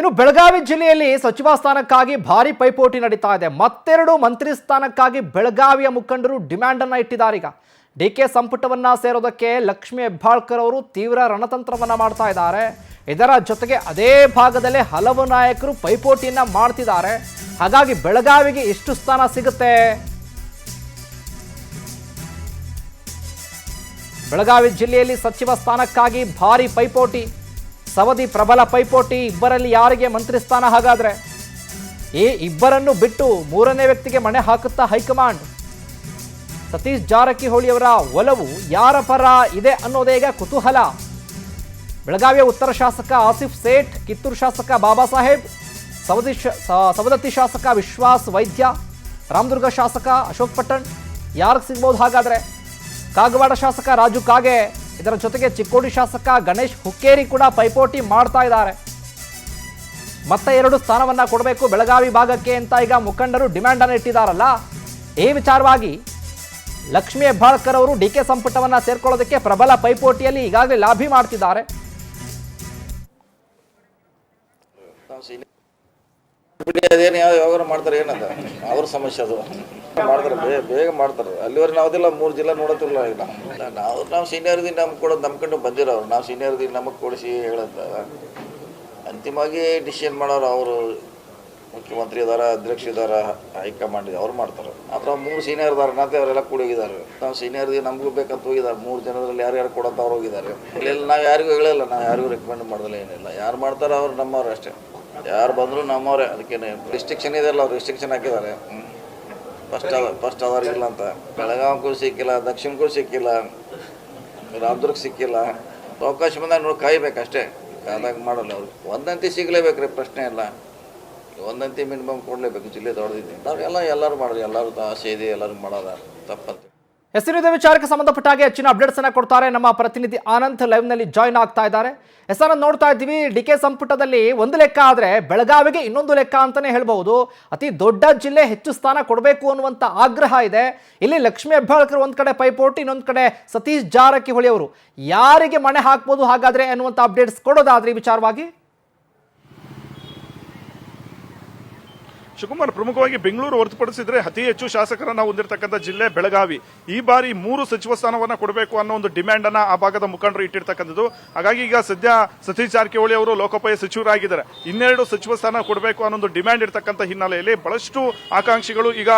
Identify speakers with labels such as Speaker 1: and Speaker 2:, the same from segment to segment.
Speaker 1: ಇನ್ನು ಬೆಳಗಾವಿ ಜಿಲ್ಲೆಯಲ್ಲಿ ಸಚಿವ ಸ್ಥಾನಕ್ಕಾಗಿ ಭಾರಿ ಪೈಪೋಟಿ ನಡೀತಾ ಇದೆ. ಮತ್ತೆರಡು ಮಂತ್ರಿ ಸ್ಥಾನಕ್ಕಾಗಿ ಬೆಳಗಾವಿಯ ಮುಖಂಡರು ಡಿಮ್ಯಾಂಡ್ ಅನ್ನು ಇಟ್ಟಿದ್ದಾರೆ. ಈಗ ಡಿಕೆ ಸಂಪುಟವನ್ನ ಸೇರೋದಕ್ಕೆ ಲಕ್ಷ್ಮೀ ಹೆಬ್ಬಾಳ್ಕರ್ ಅವರು ತೀವ್ರ ರಣತಂತ್ರವನ್ನ ಮಾಡ್ತಾ ಇದ್ದಾರೆ. ಇದರ ಜೊತೆಗೆ ಅದೇ ಭಾಗದಲ್ಲಿ ಹಲವು ನಾಯಕರು ಪೈಪೋಟಿಯನ್ನ ಮಾಡ್ತಿದ್ದಾರೆ. ಹಾಗಾಗಿ ಬೆಳಗಾವಿಗೆ ಎಷ್ಟು ಸ್ಥಾನ ಸಿಗುತ್ತೆ? ಬೆಳಗಾವಿ ಜಿಲ್ಲೆಯಲ್ಲಿ ಸಚಿವ ಸ್ಥಾನಕ್ಕಾಗಿ ಭಾರಿ ಪೈಪೋಟಿ, ಸವದಿ ಪ್ರಬಲ ಪೈಪೋಟಿ. ಇಬ್ಬರಲ್ಲಿ ಯಾರಿಗೆ ಮಂತ್ರಿ ಸ್ಥಾನ? ಹಾಗಾದ್ರೆ ಈ ಇಬ್ಬರನ್ನು ಬಿಟ್ಟು ಮೂರನೇ ವ್ಯಕ್ತಿಗೆ ಮಣೆ ಹಾಕುತ್ತಾ ಹೈಕಮಾಂಡ್? ಸತೀಶ್ ಜಾರಕಿಹೊಳಿ ಅವರ ಒಲವು ಯಾರ ಪರ ಇದೆ ಅನ್ನೋದೇ ಈಗ ಕುತೂಹಲ. ಬೆಳಗಾವಿಯ ಉತ್ತರ ಶಾಸಕ ಆಸಿಫ್ ಸೇಠ್, ಕಿತ್ತೂರು ಶಾಸಕ ಬಾಬಾ ಸಾಹೇಬ್, ಸವದತ್ತಿ ಶಾಸಕ ವಿಶ್ವಾಸ್ ವೈದ್ಯ, ರಾಮದುರ್ಗ ಶಾಸಕ ಅಶೋಕ್ ಪಟ್ಟಣ್ ಯಾರಿಗೆ ಸಿಗ್ಬೋದು? ಹಾಗಾದ್ರೆ ಕಾಗವಾಡ ಶಾಸಕ ರಾಜು ಕಾಗೆ, ಇದರ ಜೊತೆಗೆ ಚಿಕ್ಕೋಡಿ ಶಾಸಕ ಗಣೇಶ್ ಹುಕ್ಕೇರಿ ಕೂಡ ಪೈಪೋಟಿ ಮಾಡ್ತಾ ಇದ್ದಾರೆ. ಮತ್ತೆ 2 ಸ್ಥಾನವನ್ನ ಕೊಡಬೇಕು ಬೆಳಗಾವಿ ಭಾಗಕ್ಕೆ ಅಂತ ಈಗ ಮುಖಂಡರು ಡಿಮ್ಯಾಂಡ್ ಅನ್ನು ಇಟ್ಟಿದ್ದಾರಲ್ಲ. ಈ ವಿಚಾರವಾಗಿ ಲಕ್ಷ್ಮೀ ಹೆಬ್ಬಾಳ್ಕರ್ ಅವರು ಡಿಕೆ ಸಂಪುಟವನ್ನ ಸೇರ್ಕೊಳ್ಳೋದಕ್ಕೆ ಪ್ರಬಲ ಪೈಪೋಟಿಯಲ್ಲಿ ಈಗಾಗಲೇ ಲಾಭಿ ಮಾಡ್ತಿದ್ದಾರೆ.
Speaker 2: ಅದೇನು ಯಾವ ಮಾಡ್ತಾರೆ, ಏನದ ಅವ್ರ ಸಮಸ್ಯೆ ಅದು ಮಾಡ್ತಾರೆ, ಬೇಗ ಮಾಡ್ತಾರೆ. ಅಲ್ಲಿವರೆಗೆ ನಾವುದಿಲ್ಲ 3 ಜಿಲ್ಲಾ ನೋಡೋದಿಲ್ಲ. ಈಗ ನಾವು ಸೀನಿಯರ್ ಇದೀನಿ, ನಮ್ಗೆ ಕೊಡೋದು ನಂಬ್ಕೊಂಡು ಬಂದಿರೋರು. ನಾವು ಸೀನಿಯರ್ ಇದೀನಿ, ನಮಗೆ ಕೊಡಿಸಿ ಹೇಳತ್ತ ಅಂತಿಮವಾಗಿ ಡಿಸಿಷನ್ ಮಾಡೋರು ಅವರು. ಮುಖ್ಯಮಂತ್ರಿ ಇದಾರ, ಅಧ್ಯಕ್ಷ ಇದಾರ, ಹೈಕಮಾಂಡ್ ಇದೆ, ಅವ್ರು ಮಾಡ್ತಾರೆ. ಅದ್ರ 3 ಸೀನಿಯರ್ ಇದಾರೆ, ನಾತೆ ಅವರೆಲ್ಲ ಕೂಡಿ ಹೋಗಿದ್ದಾರೆ. ನಾವು ಸೀನಿಯರ್ ಇದೀವಿ, ನಮಗೂ ಬೇಕಂತ ಹೋಗಿದ್ದಾರೆ. 3 ಜನರಲ್ಲಿ ಯಾರ್ಯಾರು ಕೊಡೋಂತ ಅವ್ರು ಹೋಗಿದ್ದಾರೆ. ಇಲ್ಲ ನಾವು ಯಾರಿಗೂ ಹೇಳಿಲ್ಲ, ನಾವು ಯಾರಿಗೂ ರೆಕಮೆಂಡ್ ಮಾಡೋದಿಲ್ಲ, ಏನಿಲ್ಲ. ಯಾರು ಮಾಡ್ತಾರೋ ಅವ್ರು ನಮ್ಮವ್ರು ಅಷ್ಟೇ. ಯಾರು ಬಂದರೂ ನಮ್ಮವ್ರೆ. ಅದಕ್ಕೇನೆ ರಿಸ್ಟ್ರಿಕ್ಷನ್ ಇದೆಯಲ್ಲ, ಅವ್ರು ರಿಸ್ಟ್ರಿಕ್ಷನ್ ಹಾಕಿದ್ದಾರೆ. ಫಸ್ಟ್ ಅವರಿಗಿಲ್ಲ ಅಂತ. ಬೆಳಗಾವಿಗೂ ಸಿಕ್ಕಿಲ್ಲ, ದಕ್ಷಿಣಕ್ಕೂ ಸಿಕ್ಕಿಲ್ಲ, ರಾಮದುರ್ಗ ಸಿಕ್ಕಿಲ್ಲ. ಅವಕಾಶ ಬಂದಾಗ ನೋಡಿ ಕಾಯ್ಬೇಕಷ್ಟೇ. ಕಾದಾಗ ಮಾಡಲ್ಲ ಅವ್ರು. ಒಂದಂತಿ ಸಿಗಲೇಬೇಕ್ರಿ, ಪ್ರಶ್ನೆ ಇಲ್ಲ. ಒಂದಂತಿ ಮಿನಿಮಮ್ ಕೊಡಲೇಬೇಕು. ಜಿಲ್ಲೆ ದೊಡ್ಡದಿದೆ, ಎಲ್ಲರೂ ಮಾಡೋದು. ಎಲ್ಲರೂ ಆಸೆ ಇದೆ, ಎಲ್ಲರೂ ಮಾಡೋದ ತಪ್ಪಂತ.
Speaker 1: ಹೆಸರಿನ ವಿಚಾರಕ್ಕೆ ಸಂಬಂಧಪಟ್ಟ ಹಾಗೆ ಹೆಚ್ಚಿನ ಅಪ್ಡೇಟ್ಸ್ ಅನ್ನ ಕೊಡ್ತಾರೆ ನಮ್ಮ ಪ್ರತಿನಿಧಿ ಆನಂದ್. ಲೈವ್ ನಲ್ಲಿ ಜಾಯ್ನ್ ಆಗ್ತಾ ಇದ್ದಾರೆ. ಹೆಸರನ್ನು ನೋಡ್ತಾ ಇದ್ದೀವಿ. ಡಿಕೆ ಸಂಪುಟದಲ್ಲಿ ಒಂದು ಲೆಕ್ಕ ಆದರೆ ಬೆಳಗಾವಿಗೆ ಇನ್ನೊಂದು ಲೆಕ್ಕ ಅಂತಾನೆ ಹೇಳ್ಬಹುದು. ಅತಿ ದೊಡ್ಡ ಜಿಲ್ಲೆ, ಹೆಚ್ಚು ಸ್ಥಾನ ಕೊಡಬೇಕು ಅನ್ನುವಂಥ ಆಗ್ರಹ ಇದೆ. ಇಲ್ಲಿ ಲಕ್ಷ್ಮೀ ಹೆಬ್ಬಾಳ್ಕರ್ ಒಂದ್ ಕಡೆ ಪೈಪೋಟಿ, ಇನ್ನೊಂದು ಕಡೆ ಸತೀಶ್ ಜಾರಕಿಹೊಳಿ ಅವರು ಯಾರಿಗೆ ಮಣೆ ಹಾಕ್ಬೋದು ಹಾಗಾದ್ರೆ ಅನ್ನುವಂಥ ಅಪ್ಡೇಟ್ಸ್ ಕೊಡೋದಾದ್ರೆ ಈ ವಿಚಾರವಾಗಿ
Speaker 3: ಶಿವಕುಮಾರ್, ಪ್ರಮುಖವಾಗಿ ಬೆಂಗಳೂರು ಹೊರತುಪಡಿಸಿದ್ರೆ ಅತಿ ಹೆಚ್ಚು ಶಾಸಕರನ್ನ ಹೊಂದಿರತಕ್ಕಂಥ ಜಿಲ್ಲೆ ಬೆಳಗಾವಿ. ಈ ಬಾರಿ 3 ಸಚಿವ ಸ್ಥಾನವನ್ನ ಕೊಡಬೇಕು ಅನ್ನೋ ಒಂದು ಡಿಮ್ಯಾಂಡ್ ಅನ್ನ ಆ ಭಾಗದ ಮುಖಂಡರು ಇಟ್ಟಿರ್ತಕ್ಕಂಥದ್ದು. ಹಾಗಾಗಿ ಈಗ ಸದ್ಯ ಸತೀಶ್ ಜಾರಕಿಹೊಳಿ ಅವರು ಲೋಕೋಪಯೋಗಿ ಸಚಿವರಾಗಿದ್ದಾರೆ. 2 ಸಚಿವ ಸ್ಥಾನ ಕೊಡಬೇಕು ಅನ್ನೋ ಒಂದು ಡಿಮ್ಯಾಂಡ್ ಇರತಕ್ಕಂಥ ಹಿನ್ನೆಲೆಯಲ್ಲಿ ಬಹಳಷ್ಟು ಆಕಾಂಕ್ಷಿಗಳು ಈಗ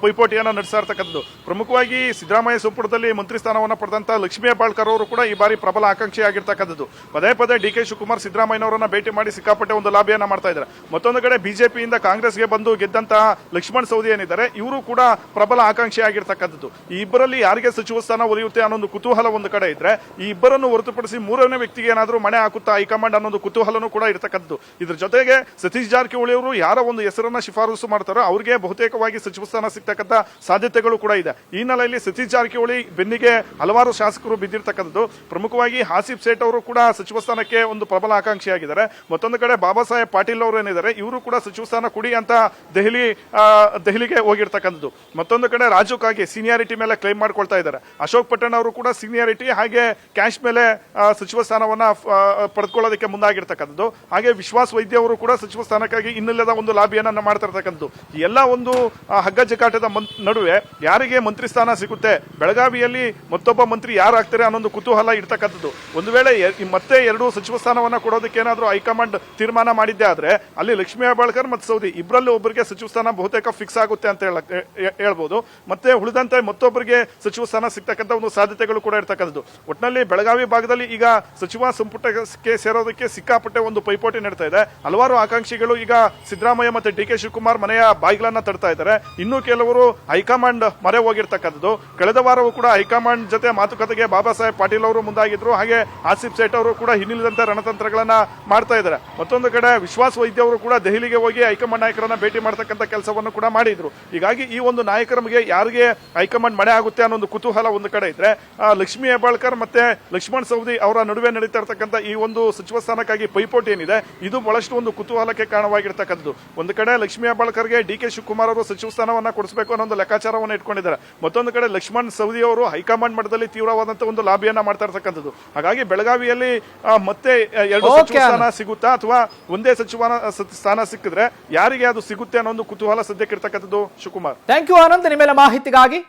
Speaker 3: ಪೈಪೋಟಿಯನ್ನ ನಡೆಸ್ತಾ ಇರ್ತಕ್ಕಂಥದ್ದು. ಪ್ರಮುಖವಾಗಿ ಸಿದ್ದರಾಮಯ್ಯ ಸಂಪುಟದಲ್ಲಿ ಮಂತ್ರಿ ಸ್ಥಾನವನ್ನ ಪಡೆದಂತ ಲಕ್ಷ್ಮೀ ಹೆಬ್ಬಾಳ್ಕರ್ ಅವರು ಕೂಡ ಈ ಬಾರಿ ಪ್ರಬಲ ಆಕಾಂಕ್ಷಿಯಾಗಿರ್ತಕ್ಕಂಥದ್ದು. ಪದೇ ಡಿ ಕೆ ಶಿವಕುಮಾರ್ ಸಿದ್ದರಾಮಯ್ಯನವರನ್ನ ಭೇಟಿ ಮಾಡಿ ಸಿಕ್ಕಾಪಟ್ಟೆ ಒಂದು ಲಾಭಿಯನ್ನ ಮಾಡ್ತಾ ಇದ್ದಾರೆ. ಮತ್ತೊಂದು ಕಡೆ ಬಿಜೆಪಿಯಿಂದ ಕಾಂಗ್ರೆಸ್ಗೆ ಬಂದು ಗೆದ್ದಂತಹ ಲಕ್ಷ್ಮಣ್ ಸವದಿ ಏನಿದ್ದಾರೆ, ಇವರು ಕೂಡ ಪ್ರಬಲ ಆಕಾಂಕ್ಷಿ ಆಗಿರ್ತಕ್ಕಂಥದ್ದು. ಈ ಇಬ್ಬರಲ್ಲಿ ಯಾರಿಗೆ ಸಚಿವ ಸ್ಥಾನ ಒಲಿಯುತ್ತೆ ಅನ್ನೊಂದು ಕುತೂಹಲ ಒಂದು ಕಡೆ ಇದ್ರೆ, ಈ ಇಬ್ಬರನ್ನು ಹೊರತುಪಡಿಸಿ ಮೂರನೇ ವ್ಯಕ್ತಿಗೆ ಏನಾದರೂ ಮಣೆ ಹಾಕುತ್ತಾ ಹೈಕಮಾಂಡ್ ಅನ್ನೊಂದು ಕುತೂಹಲನೂ ಕೂಡ ಇರತಕ್ಕದ್ದು. ಇದ್ರ ಜೊತೆಗೆ ಸತೀಶ್ ಜಾರಕಿಹೊಳಿ ಅವರು ಯಾರ ಒಂದು ಹೆಸರನ್ನ ಶಿಫಾರಸು ಮಾಡ್ತಾರೋ ಅವರಿಗೆ ಬಹುತೇಕವಾಗಿ ಸಚಿವ ಸ್ಥಾನ ಸಿಗ್ತಕ್ಕಂಥ ಸಾಧ್ಯತೆಗಳು ಕೂಡ ಇದೆ. ಈ ಹಿನ್ನೆಲೆಯಲ್ಲಿ ಸತೀಶ್ ಜಾರಕಿಹೊಳಿ ಬೆನ್ನಿಗೆ ಹಲವಾರು ಶಾಸಕರು ಬಿದ್ದಿರ್ತಕ್ಕಂಥದ್ದು. ಪ್ರಮುಖವಾಗಿ ಆಸಿಫ್ ಸೇಠ್ ಅವರು ಕೂಡ ಸಚಿವ ಸ್ಥಾನಕ್ಕೆ ಒಂದು ಪ್ರಬಲ ಆಕಾಂಕ್ಷಿಯಾಗಿದ್ದಾರೆ. ಮತ್ತೊಂದು ಕಡೆ ಬಾಬಾ ಸಾಹೇಬ್ ಪಾಟೀಲ್ ಅವರು ಏನಿದ್ದಾರೆ, ಇವರು ಕೂಡ ಸಚಿವ ಸ್ಥಾನ ಕೊಡಿ ಅಂತ ದೆಹಲಿಗೆ ಹೋಗಿರ್ತಕ್ಕಂಥದ್ದು. ಮತ್ತೊಂದು ಕಡೆ ರಾಜು ಕಾಗೆ ಸೀನಿಯಾರಿಟಿ ಮೇಲೆ ಕ್ಲೈಮ್ ಮಾಡ್ಕೊಳ್ತಾ ಇದ್ದಾರೆ. ಅಶೋಕ್ ಪಟ್ಟಣ್ ಅವರು ಕೂಡ ಸೀನಿಯಾರಿಟಿ ಹಾಗೆ ಕ್ಯಾಶ್ ಮೇಲೆ ಸಚಿವ ಸ್ಥಾನವನ್ನ ಪಡೆದುಕೊಳ್ಳೋದಕ್ಕೆ ಮುಂದಾಗಿರ್ತಕ್ಕಂಥದ್ದು. ಹಾಗೆ ವಿಶ್ವಾಸ್ ವೈದ್ಯ ಅವರು ಕೂಡ ಸಚಿವ ಸ್ಥಾನಕ್ಕಾಗಿ ಇನ್ನಿಲ್ಲದ ಒಂದು ಲಾಬಿಯನ್ನ ಮಾಡ್ತಾ ಇರ್ತಕ್ಕಂಥದ್ದು. ಎಲ್ಲ ಒಂದು ಹಗ್ಗ ಜಕಾಟದ ನಡುವೆ ಯಾರಿಗೆ ಮಂತ್ರಿ ಸ್ಥಾನ ಸಿಗುತ್ತೆ, ಬೆಳಗಾವಿಯಲ್ಲಿ ಮತ್ತೊಬ್ಬ ಮಂತ್ರಿ ಯಾರಾಗ್ತಾರೆ ಅನ್ನೊಂದು ಕುತೂಹಲ ಇರ್ತಕ್ಕಂಥದ್ದು. ಒಂದು ವೇಳೆ ಮತ್ತೆ 2 ಸಚಿವ ಸ್ಥಾನವನ್ನ ಕೊಡೋದಕ್ಕೆ ಏನಾದರೂ ಹೈಕಮಾಂಡ್ ತೀರ್ಮಾನ ಮಾಡಿದ್ದೆ ಆದ್ರೆ ಅಲ್ಲಿ ಲಕ್ಷ್ಮೀ ಹೆಬ್ಬಾಳ್ಕರ್ ಮತ್ತು ಸೌದಿ ಇಬ್ಬರಲ್ಲಿ ಒಬ್ಬರಿಗೆ ಸಚಿವ ಸ್ಥಾನ ಬಹುತೇಕ ಫಿಕ್ಸ್ ಆಗುತ್ತೆ ಅಂತ ಹೇಳ್ಬೋದು. ಮತ್ತೆ ಉಳಿದಂತೆ ಮತ್ತೊಬ್ಬರಿಗೆ ಸಚಿವ ಸ್ಥಾನ ಸಿಗ್ತಕ್ಕಂಥ ಒಂದು ಸಾಧ್ಯತೆಗಳು ಕೂಡ ಇರ್ತಕ್ಕಂಥದ್ದು. ಒಟ್ಟಿನಲ್ಲಿ ಬೆಳಗಾವಿ ಭಾಗದಲ್ಲಿ ಈಗ ಸಚಿವ ಸಂಪುಟಕ್ಕೆ ಸೇರೋದಕ್ಕೆ ಸಿಕ್ಕಾಪಟ್ಟೆ ಒಂದು ಪೈಪೋಟಿ ನಡೀತಾ ಇದೆ. ಹಲವಾರು ಆಕಾಂಕ್ಷಿಗಳು ಈಗ ಸಿದ್ದರಾಮಯ್ಯ ಮತ್ತೆ ಡಿ ಕೆ ಶಿವಕುಮಾರ್ ಮನೆಯ ಬಾಗಿಲನ್ನ ತಡ್ತಾ ಇದ್ದಾರೆ. ಇನ್ನು ಕೆಲವರು ಹೈಕಮಾಂಡ್ ಮೊರೆ ಹೋಗಿರ್ತಕ್ಕಂಥದ್ದು. ಕಳೆದ ವಾರವೂ ಕೂಡ ಹೈಕಮಾಂಡ್ ಜೊತೆ ಮಾತುಕತೆಗೆ ಬಾಬಾ ಸಾಹೇಬ್ ಪಾಟೀಲ್ ಅವರು ಮುಂದಾಗಿದ್ರು. ಹಾಗೆ ಆಸಿಫ್ ಸೇಠ್ ಅವರು ಕೂಡ ಹಿನ್ನೆಲೆದಂತೆ ರಣತಂತ್ರಗಳನ್ನ ಮಾಡ್ತಾ ಇದ್ದಾರೆ. ಮತ್ತೊಂದು ಕಡೆ ವಿಶ್ವಾಸ್ ವೈದ್ಯ ಅವರು ಕೂಡ ದೆಹಲಿಗೆ ಹೋಗಿ ಹೈಕಮಾಂಡ್ ನಾಯಕರನ್ನ ಭೇಟಿ ಮಾಡ್ತಕ್ಕಂಥ ಕೆಲಸವನ್ನು ಕೂಡ ಮಾಡಿದ್ರು. ಹೀಗಾಗಿ ಈ ಒಂದು ನಾಯಕರ ಬಗ್ಗೆ ಯಾರಿಗೆ ಹೈಕಮಾಂಡ್ ಮಣೆ ಆಗುತ್ತೆ ಅನ್ನೋ ಒಂದು ಕುತೂಹಲ ಒಂದು ಕಡೆ ಇದ್ರೆ, ಲಕ್ಷ್ಮೀ ಹೆಬ್ಬಾಳ್ಕರ್ ಮತ್ತೆ ಲಕ್ಷ್ಮಣ್ ಸವದಿ ಅವರ ನಡುವೆ ನಡೀತಾ ಇರತಕ್ಕಂಥ ಈ ಒಂದು ಸಚಿವ ಸ್ಥಾನಕ್ಕಾಗಿ ಪೈಪೋಟಿ ಏನಿದೆ ಇದು ಬಹಳಷ್ಟು ಒಂದು ಕುತೂಹಲಕ್ಕೆ ಕಾರಣವಾಗಿರ್ತಕ್ಕಂಥದ್ದು. ಒಂದು ಕಡೆ ಲಕ್ಷ್ಮೀ ಹೆಬ್ಬಾಳ್ಕರ್ಗೆ ಡಿ ಕೆ ಶಿವಕುಮಾರ್ ಅವರು ಸಚಿವ ಸ್ಥಾನವನ್ನ ಕೊಡಿಸಬೇಕು ಅನ್ನೋ ಒಂದು ಲೆಕ್ಕಾಚಾರವನ್ನು ಇಟ್ಕೊಂಡಿದ್ದಾರೆ. ಮತ್ತೊಂದು ಕಡೆ ಲಕ್ಷ್ಮಣ್ ಸವದಿ ಅವರು ಹೈಕಮಾಂಡ್ ಮಟ್ಟದಲ್ಲಿ ತೀವ್ರವಾದಂತಹ ಒಂದು ಲಾಬಿಯನ್ನ ಮಾಡ್ತಾ ಇರ್ತಕ್ಕಂಥದ್ದು. ಹಾಗಾಗಿ ಬೆಳಗಾವಿಯಲ್ಲಿ ಮತ್ತೆ 2 ಸಚಿವ ಸ್ಥಾನ ಸಿಗುತ್ತಾ ಅಥವಾ ಒಂದೇ ಸಚಿವ ಸ್ಥಾನ ಸಿಕ್ಕಿದ್ರೆ ಯಾರಿಗೆ ಅದು ಸಿಗುತ್ತೆ ಅನ್ನೋ ಒಂದು ಕುತೂಹಲ ಸದ್ಯಕ್ಕಿರ್ತಕ್ಕಂಥದ್ದು. ಶಿವಕುಮಾರ್,
Speaker 1: ಥ್ಯಾಂಕ್ ಯು ಆನಂದ್, ನಿಮ್ಮೆಲ್ಲ ಮಾಹಿತಿಗಾಗಿ.